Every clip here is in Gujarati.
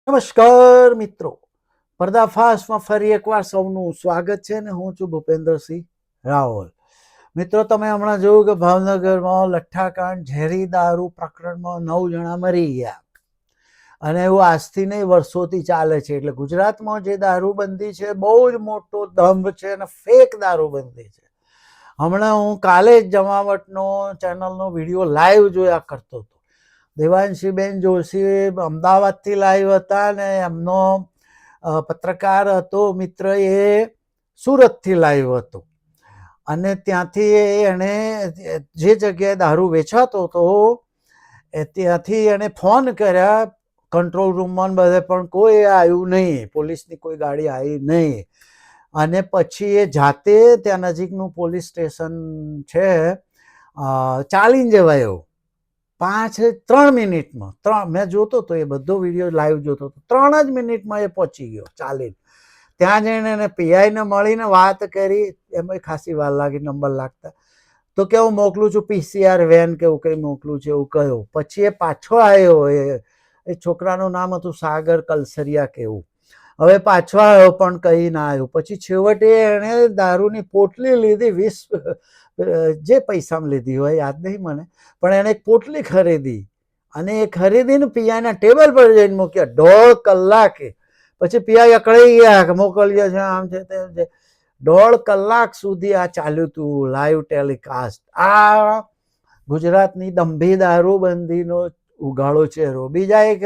નમસ્કાર મિત્રો, પર્દાફાશમાં ફરી એકવાર સૌનું સ્વાગત છે ને હું છું ભૂપેન્દ્રસિંહ રાવલ. મિત્રો, તમે હમણાં જોયું કે ભાવનગરમાં લઠ્ઠાકાંડ ઝેરી દારૂ પ્રકરણમાં 9 જણા મરી ગયા અને એવું આજથી નહીં વર્ષોથી ચાલે છે. એટલે ગુજરાતમાં જે દારૂબંધી છે બહુ જ મોટો દંભ છે અને ફેક દારૂબંધી છે. હમણાં હું કાલે જ જમાવટનો ચેનલનો વિડીયો લાઈવ જોયા કરતો હતો. દેવાંશીબેન જોશી અમદાવાદથી લાઈવ હતા ને એમનો પત્રકાર હતો મિત્ર એ સુરતથી લાઈવ હતો અને ત્યાંથી એણે જે જગ્યાએ દારૂ વેચાતો હતો ત્યાંથી એણે ફોન કર્યા કંટ્રોલ રૂમમાં બધે, પણ કોઈ આવ્યું નહીં, પોલીસની કોઈ ગાડી આવી નહીં. અને પછી એ જાતે ત્યાં નજીકનું પોલીસ સ્ટેશન છે ચાલીને જવાયો 3 મિનિટમાં. મેં જોતો હતો, એ બધો વિડીયો લાઈવ જોતો હતો. 3 જ મિનિટમાં એ પહોંચી ગયો ચાલીને. ત્યાં જઈને એને પીઆઈને મળીને વાત કરી. એમાં ખાસી વાર લાગી નંબર લાગતા. તો કે હું મોકલું છું PCR વેન કે એવું કંઈ મોકલું છું એવું કહ્યું. પછી એ પાછો આવ્યો. એ છોકરાનું નામ હતું સાગર કલસરિયા કે એવું. હવે પાછો આવ્યો પણ કંઈ ના આવ્યું. પછી છેવટે એણે દારૂની પોટલી લીધી, 20 જે પૈસામાં લીધી હોય યાદ નહીં મને, પણ એણે એક પોટલી ખરીદી અને એ ખરીદીને પીઆઈના ટેબલ પર જઈને મૂક્યા 1.5 કલાકે. પછી પીઆઈ અકળાઈ ગયા કે મોકલીએ છે આમ છે તેમ છે. 1.5 કલાક સુધી આ ચાલ્યું હતું લાઈવ ટેલિકાસ્ટ. આ ગુજરાતની દંભી દારૂબંધીનો ઉગાડો ચહેરો. બીજા એક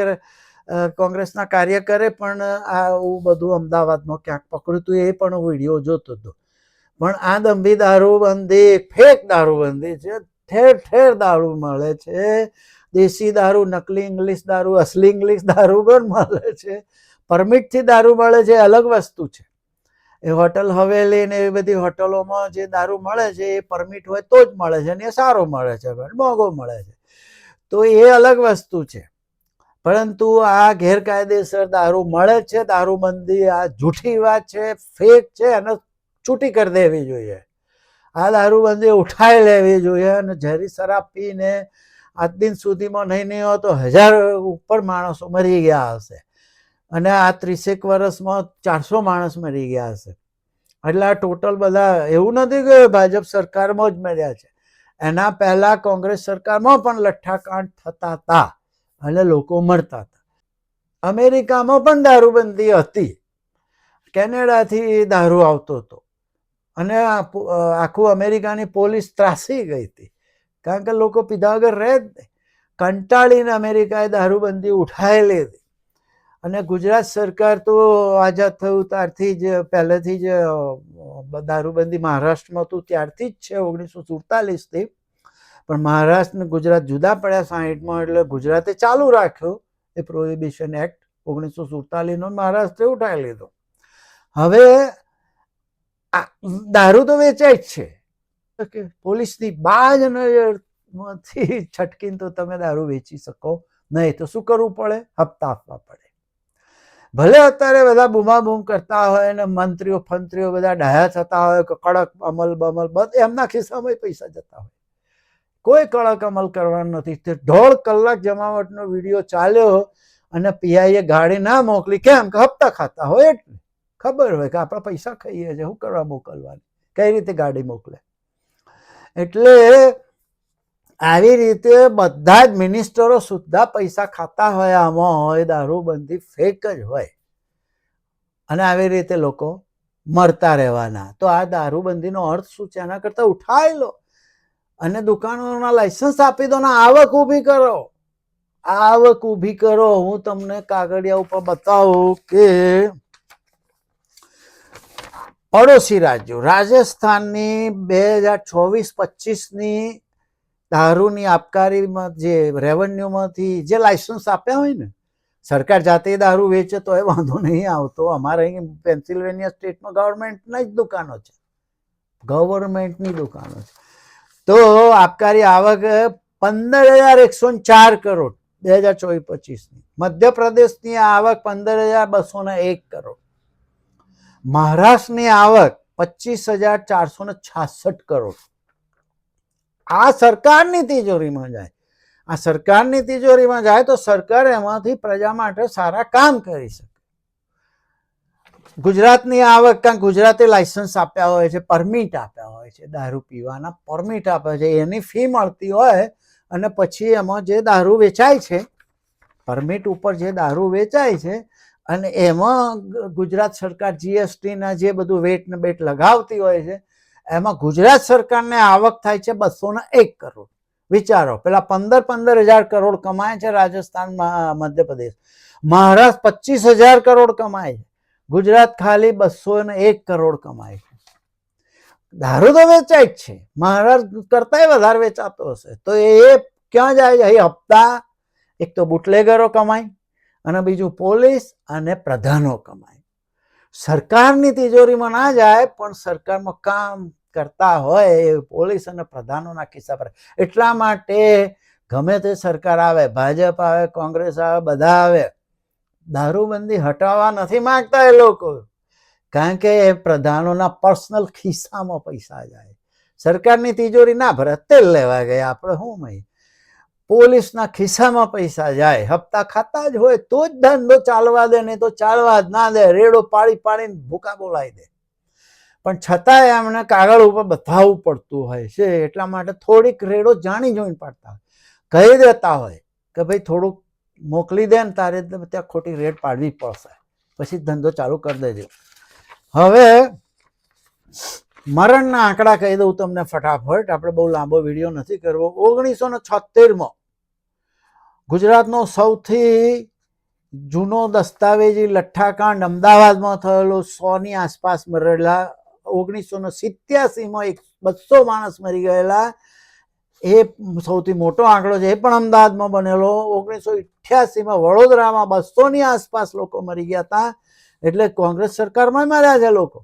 કોંગ્રેસના કાર્યકરે પણ આવું બધું અમદાવાદમાં ક્યાંક પકડ્યું હતું, એ પણ વિડીયો જોતો હતો. પણ આ દંભી દારૂબંધી ફેક દારૂબંધી છે. ઠેર ઠેર દારૂ મળે છે. દેશી દારૂ, નકલી ઇંગ્લિશ દારૂ, અસલી ઇંગ્લિશ દારૂ પણ મળે છે. પરમિટથી દારૂ મળે છે, અલગ વસ્તુ છે. એ હોટલ હવેલી ને એવી બધી હોટલોમાં જે દારૂ મળે છે એ પરમિટ હોય તો જ મળે છે અને એ સારો મળે છે, મોંઘો મળે છે, તો એ અલગ વસ્તુ છે. પરંતુ આ ગેરકાયદેસર દારૂ મળે છે. દારૂબંધી આ જૂઠી વાત છે, ફેક છે, અને છૂટી કરી દેવી જોઈએ. આ દારૂબંધી ઉઠાઈ લેવી જોઈએ. અને ઝેરી શરાબ પીને આજ દિન સુધીમાં નહીં હોય તો 1000 ઉપર માણસો મરી ગયા હશે અને આ 30 વર્ષમાં 400 માણસ મરી ગયા હશે. એટલે આ ટોટલ બધા, એવું નથી કે ભાજપ સરકારમાં જ મર્યા છે, એના પહેલા કોંગ્રેસ સરકારમાં પણ લઠ્ઠાકાંડ થતા હતા અને લોકો મરતા હતા. અમેરિકામાં પણ દારૂબંધી હતી. કેનેડાથી દારૂ આવતો હતો અને આખું અમેરિકાની પોલીસ ત્રાસી ગઈ હતી, કારણ કે લોકો પીધા વગર રહે જ નહીં. કંટાળીને અમેરિકાએ દારૂબંધી ઉઠાવી લીધી. અને ગુજરાત સરકાર તો આઝાદ થયું ત્યારથી જ, પહેલેથી જ દારૂબંધી મહારાષ્ટ્રમાં હતું ત્યારથી જ છે, 1947થી. પણ મહારાષ્ટ્ર ને ગુજરાત જુદા પડ્યા 60માં, એટલે ગુજરાતે ચાલુ રાખ્યો એ પ્રોહિબિશન એક્ટ 1947નો, મહારાષ્ટ્રે ઉઠાવી લીધો. હવે દારૂ તો વેચાય જ છે. પોલીસની બાજ નજરથી છટકીને તો તમે દારૂ વેચી શકો નહીં. તો શું કરવું પડે? હપ્તા આપવા પડે. ભલે અત્યારે બધા બૂમાબૂમ કરતા હોય ને મંત્રીઓ ફંત્રીઓ બધા ડાયા થતા હોય કે કડક અમલ બમલ, બધે એમના ખિસ્સામાં પૈસા જતા હોય. કોઈ કડક અમલ કરવાનો નથી. 1.5 કલાક જમાવટનો વિડીયો ચાલ્યો અને પીઆઈએ ગાડી ના મોકલી. કેમ કે હપ્તા ખાતા હોય, એટલે ખબર હોય કે આપણે પૈસા ખાઈએ છીએ, શું કરવા મોકલવાની, કઈ રીતે ગાડી મોકલે. એટલે આવી રીતે બધા જ મિનિસ્ટરો સુદ્ધા પૈસા ખાતા હોય આમાં, હોય દારૂબંધી ફેક જ હોય અને આવી રીતે લોકો મરતા રહેવાના. તો આ દારૂબંધીનો અર્થ શું છે? એના કરતા ઉઠાવી લો અને દુકાનોના લાયસન્સ આપી દો ને આવક ઊભી કરો. આવક ઊભી કરો. હું તમને કાગળિયા ઉપર બતાવું કે પડોશી રાજ્યો, રાજસ્થાનની 2024-25ની દારૂની આબકારીમાં જે રેવન્યુમાંથી જે લાયસન્સ આપ્યા હોય ને, સરકાર જાતે દારૂ વેચે તો એ વાંધો નહીં આવતો. અમારે અહીં પેન્સિલ્વેનિયા સ્ટેટમાં ગવર્મેન્ટના જ દુકાનો છે, ગવર્મેન્ટની દુકાનો છે. તો આબકારી આવક 15,104 કરોડ 2024-25ની. મધ્યપ્રદેશની આવક 15,201 કરોડ. મહારાષ્ટ્રની આવક 25,466 કરોડ. આ સરકારની તિજોરીમાં જાય. આ સરકારની તિજોરીમાં જાય તો સરકાર એમાંથી પ્રજા માટે સારા કામ કરી શકે. ગુજરાતની આવક, કારણ ગુજરાતે લાયસન્સ આપ્યા હોય છે, પરમિટ આપ્યા હોય છે, દારૂ પીવાના પરમિટ આપ્યા છે, એની ફી મળતી હોય અને પછી એમાં જે દારૂ વેચાય છે, પરમિટ ઉપર જે દારૂ વેચાય છે અને એમાં ગુજરાત સરકાર જીએસટીના જે બધું વેટ ને બેટ લગાવતી હોય છે, એમાં ગુજરાત સરકારને આવક થાય છે 201 કરોડ. વિચારો, પેલા 15,000 કરોડ કમાય છે રાજસ્થાન, મધ્યપ્રદેશ. મહારાષ્ટ્ર 25,000 કરોડ કમાય છે. ગુજરાત ખાલી 201 કરોડ કમાય છે. દારૂ તો વેચાય જ છે, મહારાષ્ટ્ર કરતા વધારે વેચાતો હશે. તો એ ક્યાં જાય? એ હપ્તા, એક તો બુટલેગરો કમાય અને બીજું પોલીસ અને પ્રધાનો કમાય. સરકારની તિજોરીમાં ના જાય, પણ સરકારમાં કામ કરતા હોય એ પોલીસ અને પ્રધાનોના ખિસ્સા પર. એટલા માટે ગમે તે સરકાર આવે, ભાજપ આવે, કોંગ્રેસ આવે, બધા આવે, દારૂબંધી હટાવવા નથી માંગતા એ લોકો, કારણ કે એ પ્રધાનોના પર્સનલ ખિસ્સામાં પૈસા જાય. સરકારની તિજોરી ના ભરે, તેલ લેવા ગયા આપણે, શું મય પોલીસના ખિસ્સામાં પૈસા જાય. હપ્તા ખાતા જ હોય તો જ ધંધો ચાલવા દે, નહીં તો ચાલવા જ ના દે. રેડો પાડી પાડીને ભૂકા બોલાવી દે. પણ છતાંય એમને કાગળ ઉપર બતાવવું પડતું હોય છે. એટલા માટે થોડીક રેડો જાણી જોઈને પાડતા હોય, કહી દેતા હોય કે ભાઈ થોડુંક મોકલી દે ને, તારે ત્યાં ખોટી રેડ પાડવી પડશે, પછી ધંધો ચાલુ કરી દેજો. હવે મરણના આંકડા કહી દઉં તમને ફટાફટ, આપણે બહુ લાંબો વિડીયો નથી કરવો. 1976માં ગુજરાતનો સૌથી જૂનો દસ્તાવેજી લઠ્ઠાકાંડ અમદાવાદમાં થયેલો, 100ની આસપાસ મરેલા. 1987માં 200 માણસ મરી ગયેલા, એ સૌથી મોટો આંકડો છે. એ પણ અમદાવાદમાં બનેલો. 1988માં વડોદરામાં 200ની આસપાસ લોકો મરી ગયા હતા, એટલે કોંગ્રેસ સરકારમાં મર્યા છે લોકો.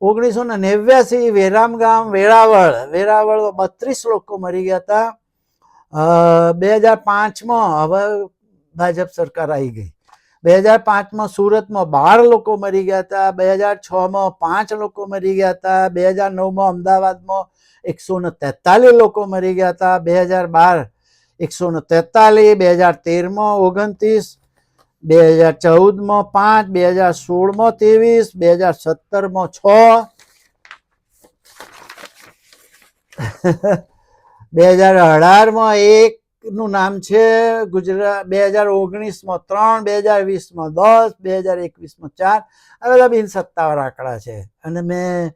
1989 વેરામગામ, વેરાવળ 32 લોકો મરી ગયા હતા. 2005માં હવે ભાજપ સરકાર આવી ગઈ. 2005માં સુરતમાં 12 લોકો મરી ગયા હતા. 2006માં 5 લોકો મરી ગયા હતા. 2009માં અમદાવાદમાં 143 લોકો મરી ગયા હતા. 2012 143, 2013માં 29, 2014માં 5, 2016માં 23, 2017માં 6, 2018માં 1 નું નામ છે ગુજરાત, 2019માં 3, 2020માં 10, 2021માં 4. આ બધા બિનસત્તાવાર આંકડા છે અને મેં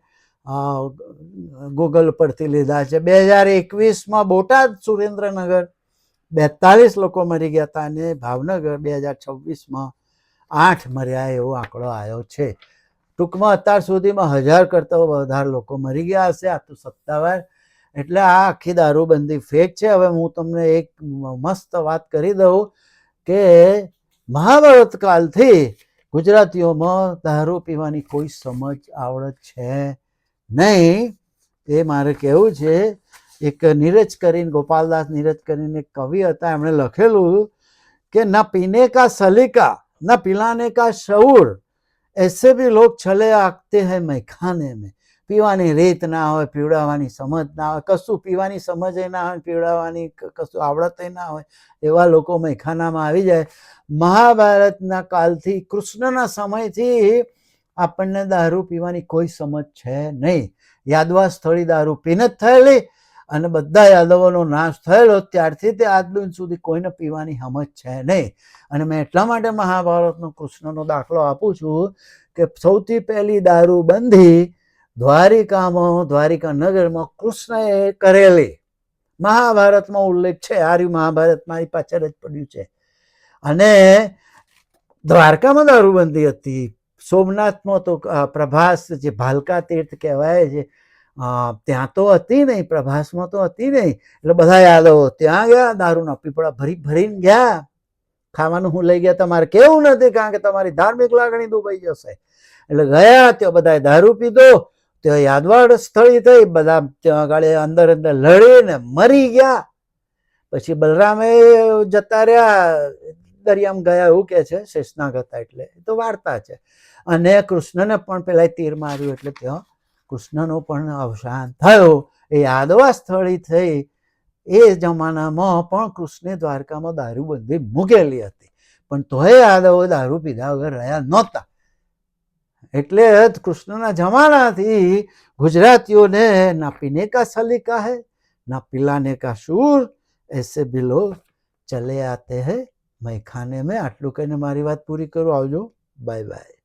ગૂગલ પરથી લીધા છે. 2021માં બોટાદ, સુરેન્દ્રનગર 42 લોકો મરી ગયા હતા અને ભાવનગર 2026માં 8 મર્યા એવો આંકડો આવ્યો છે. ટૂંકમાં અત્યાર સુધીમાં 1000 કરતાં વધારે લોકો મરી ગયા હશે. આ તો સત્તાવાર. એટલે આ આખી દારૂબંધી ફેક છે. હવે હું તમને એક મસ્ત વાત કરી દઉં કે મહાભારત કાલથી ગુજરાતીઓમાં દારૂ પીવાની કોઈ સમજ આવડત છે નહીં. એ મારે કહેવું છે. એક નીરજ કરીને, ગોપાલદાસ નીરજ કરીને એક કવિ હતા, એમણે લખેલું કે ના પીને કા સલીકા ના पिलाने का शऊर, ऐसे भी लोग छले आते हैं मैखाने में. પીવાની રીત ના હોય, પીવડાવવાની સમજ ના હોય, કશું પીવાની સમજ ના હોય, પીવડાવવાની કશું આવડત ના હોય, એવા લોકો મેખાનામાં આવી જાય. મહાભારતના કાલથી, કૃષ્ણના સમયથી આપણને દારૂ પીવાની કોઈ સમજ છે નહીં. યાદવા સ્થળી દારૂ પીને જ થયેલી અને બધા યાદવોનો નાશ થયેલો, ત્યારથી તે આજ દિન સુધી કોઈને પીવાની સમજ છે નહીં. અને મેં એટલા માટે મહાભારતનો કૃષ્ણનો દાખલો આપું છું કે સૌથી પહેલી દારૂ બંધી દ્વારિકામાં, દ્વારિકા નગરમાં કૃષ્ણએ કરેલી. મહાભારતમાં ઉલ્લેખ છે. આર્યું મહાભારત મારી પાછળ જ પડ્યું છે. અને દ્વારકામાં દારૂબંધી હતી. સોમનાથમાં તો પ્રભાસ, જે ભાલકા તીર્થ કહેવાય છે, ત્યાં તો હતી નહીં, પ્રભાસમાં તો હતી નહીં. એટલે બધા યાદવો ત્યાં ગયા, દારૂના પીપળા ભરીને ગયા. ખાવાનું હું લઈ ગયા તમારે કેવું નથી, કારણ કે તમારી ધાર્મિક લાગણી દુભાઈ જશે. એટલે ગયા, ત્યાં બધા દારૂ પીધો, ત્યાં યાદવાડ સ્થળી થઈ, બધા ત્યાં આગળ અંદર લડીને મરી ગયા. પછી બલરામે જતા રહ્યા, દરિયામાં ગયા એવું કે છે, શેષનાગ હતા એટલે, એ તો વાર્તા છે. અને કૃષ્ણને પણ પેલા તીર માર્યું એટલે ત્યાં કૃષ્ણનું પણ અવસાન થયું. એ યાદવા સ્થળી થઈ એ જમાનામાં પણ કૃષ્ણે દ્વારકામાં દારૂબંધી મૂકેલી હતી, પણ તોય યાદવો દારૂ પીધા વગર રહ્યા નહોતા. એટલે કૃષ્ણના જમાનાથી ગુજરાતીઓને ના પીને કા સલીકા હૈ ના पिलाने का शूर, ऐसे भी लोग चले आते हैं मैं खाने में. આટલું કહીને મારી વાત પૂરી કરું. આવજો, બાય બાય.